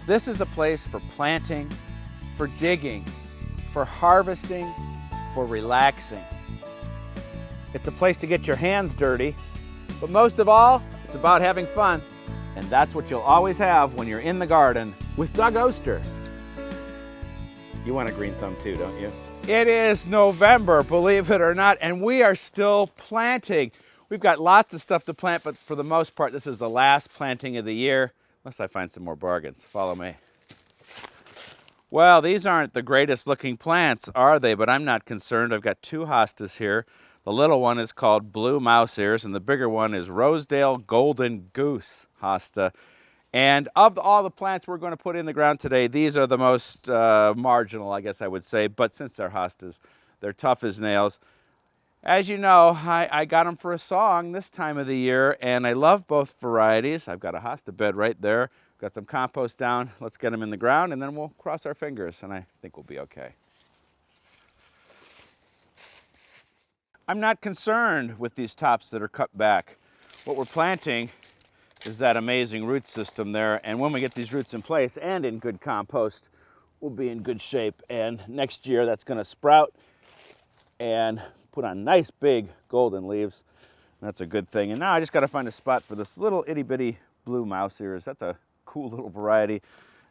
This is a place for planting, for digging, for harvesting, for relaxing. It's a place to get your hands dirty, but most of all, it's about having fun. And that's what you'll always have when you're in the garden with Doug Oster. You want a green thumb too, don't you? It is November, believe it or not, and we are still planting. We've got lots of stuff to plant, but for the most part, this is the last planting of the year, unless I find some more bargains. Follow me. Well, these aren't the greatest looking plants, are they? But I'm not concerned. I've got two hostas here. The little one is called Blue Mouse Ears, and the bigger one is Rosedale Golden Goose Hosta. And of all the plants we're going to put in the ground today, these are the most marginal, I guess I would say. But since they're hostas, they're tough as nails. As you know, I got them for a song this time of the year, and I love both varieties. I've got a hosta bed right there. Got some compost down. Let's get them in the ground, and then we'll cross our fingers, and I think we'll be okay. I'm not concerned with these tops that are cut back. What we're planting is that amazing root system there, and when we get these roots in place and in good compost, we'll be in good shape. And next year, that's going to sprout and put on nice big golden leaves. That's a good thing. And now I just got to find a spot for this little itty bitty blue mouse ears. That's a cool little variety.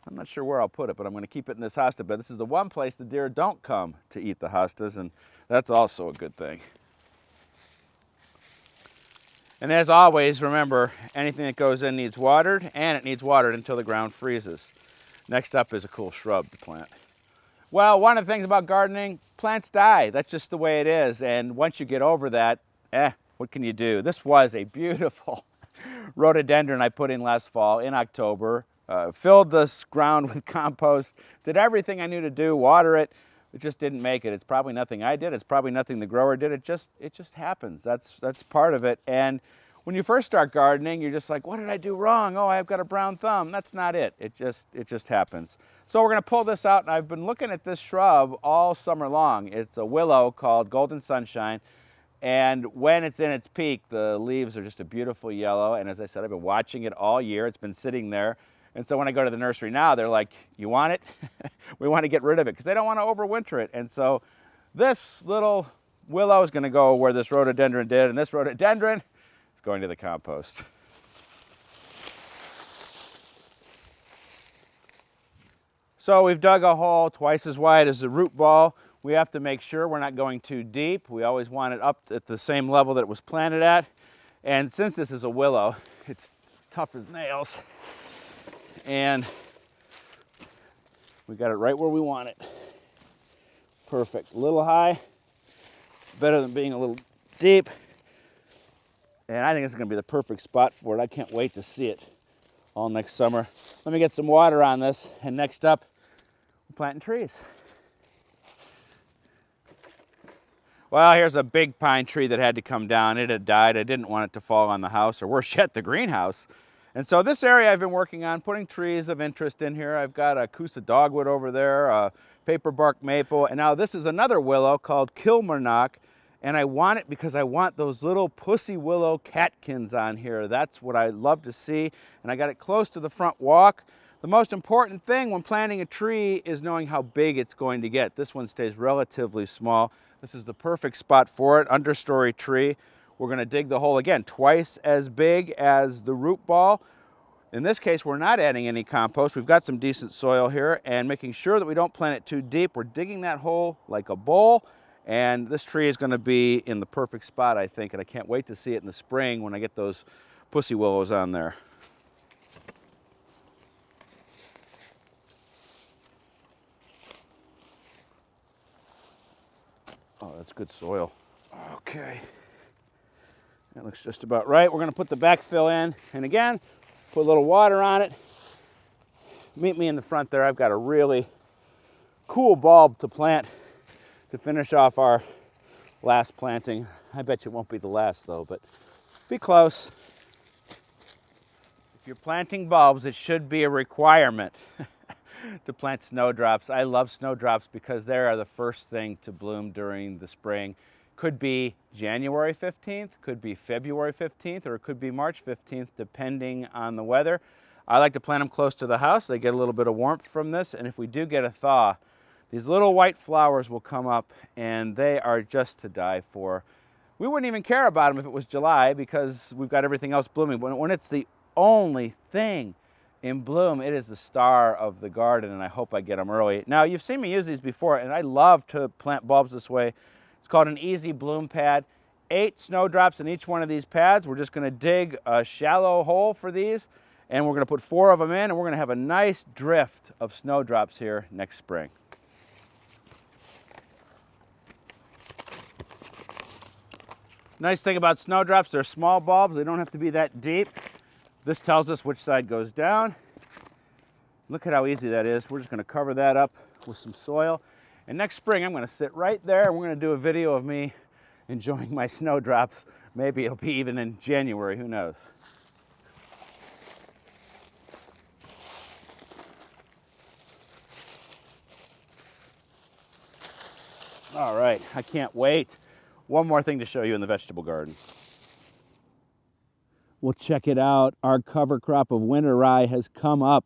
I'm not sure where I'll put it, but I'm going to keep it in this hosta bed. This is the one place the deer don't come to eat the hostas, and that's also a good thing. And as always, remember, anything that goes in needs watered, and it needs watered until the ground freezes. Next up is a cool shrub to plant. Well, one of the things about gardening, plants die. That's just the way it is. And once you get over that, what can you do? This was a beautiful rhododendron I put in last fall in October. Filled this ground with compost, did everything I knew to do, water it. It just didn't make it. It's probably nothing I did. It's probably nothing the grower did. It just happens. That's part of it. And when you first start gardening, you're just like, what did I do wrong? Oh, I've got a brown thumb. That's not it. It just happens. So we're going to pull this out, and I've been looking at this shrub all summer long. It's a willow called Golden Sunshine, and when it's in its peak, the leaves are just a beautiful yellow, and as I said, I've been watching it all year. It's been sitting there, and so when I go to the nursery now, they're like, you want it? We want to get rid of it, because they don't want to overwinter it. And so this little willow is going to go where this rhododendron did, and this rhododendron is going to the compost. So we've dug a hole twice as wide as the root ball. We have to make sure we're not going too deep. We always want it up at the same level that it was planted at. And since this is a willow, it's tough as nails. And we got it right where we want it. Perfect. A little high, better than being a little deep. And I think it's going to be the perfect spot for it. I can't wait to see it all next summer. Let me get some water on this, and next up, we're planting trees. Well, here's a big pine tree that had to come down. It had died. I didn't want it to fall on the house, or worse yet, the greenhouse. And so this area I've been working on, putting trees of interest in here. I've got a Coosa dogwood over there, a paper bark maple, and now this is another willow called Kilmarnock. And I want it because I want those little pussy willow catkins on here. That's what I love to see. And I got it close to the front walk. The most important thing when planting a tree is knowing how big it's going to get. This one stays relatively small. This is the perfect spot for it, understory tree. We're going to dig the hole again, twice as big as the root ball. In this case, we're not adding any compost. We've got some decent soil here, and making sure that we don't plant it too deep. We're digging that hole like a bowl. And this tree is going to be in the perfect spot, I think, and I can't wait to see it in the spring when I get those pussy willows on there. Oh, that's good soil. Okay. That looks just about right. We're going to put the backfill in, and again, put a little water on it. Meet me in the front there. I've got a really cool bulb to plant to finish off our last planting. I bet you it won't be the last though, but be close. If you're planting bulbs, it should be a requirement to plant snowdrops. I love snowdrops because they are the first thing to bloom during the spring. Could be January 15th, could be February 15th, or it could be March 15th, depending on the weather. I like to plant them close to the house. They get a little bit of warmth from this, and if we do get a thaw, these little white flowers will come up, and they are just to die for. We wouldn't even care about them if it was July because we've got everything else blooming. But when it's the only thing in bloom, it is the star of the garden, and I hope I get them early. Now, you've seen me use these before, and I love to plant bulbs this way. It's called an easy bloom pad. 8 snowdrops in each one of these pads. We're just going to dig a shallow hole for these, and we're going to put 4 of them in, and we're going to have a nice drift of snowdrops here next spring. Nice thing about snowdrops, they're small bulbs. They don't have to be that deep. This tells us which side goes down. Look at how easy that is. We're just going to cover that up with some soil. And next spring, I'm going to sit right there, and we're going to do a video of me enjoying my snowdrops. Maybe it'll be even in January, who knows. All right, I can't wait. One more thing to show you in the vegetable garden. Well, check it out. Our cover crop of winter rye has come up.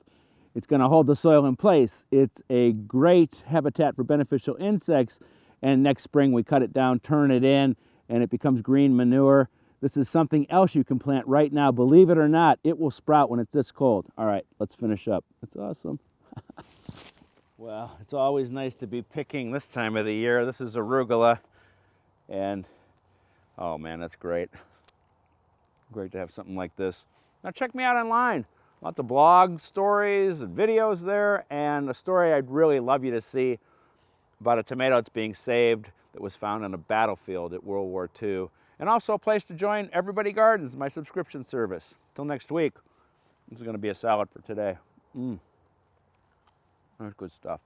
It's going to hold the soil in place. It's a great habitat for beneficial insects. And next spring, we cut it down, turn it in, and it becomes green manure. This is something else you can plant right now. Believe it or not, it will sprout when it's this cold. All right, let's finish up. That's awesome. Well, it's always nice to be picking this time of the year. This is arugula. And, oh man, that's great. Great to have something like this. Now check me out online. Lots of blog stories and videos there, and a story I'd really love you to see about a tomato that's being saved that was found on a battlefield at World War II. And also a place to join Everybody Gardens, my subscription service. Till next week, this is going to be a salad for today. That's good stuff.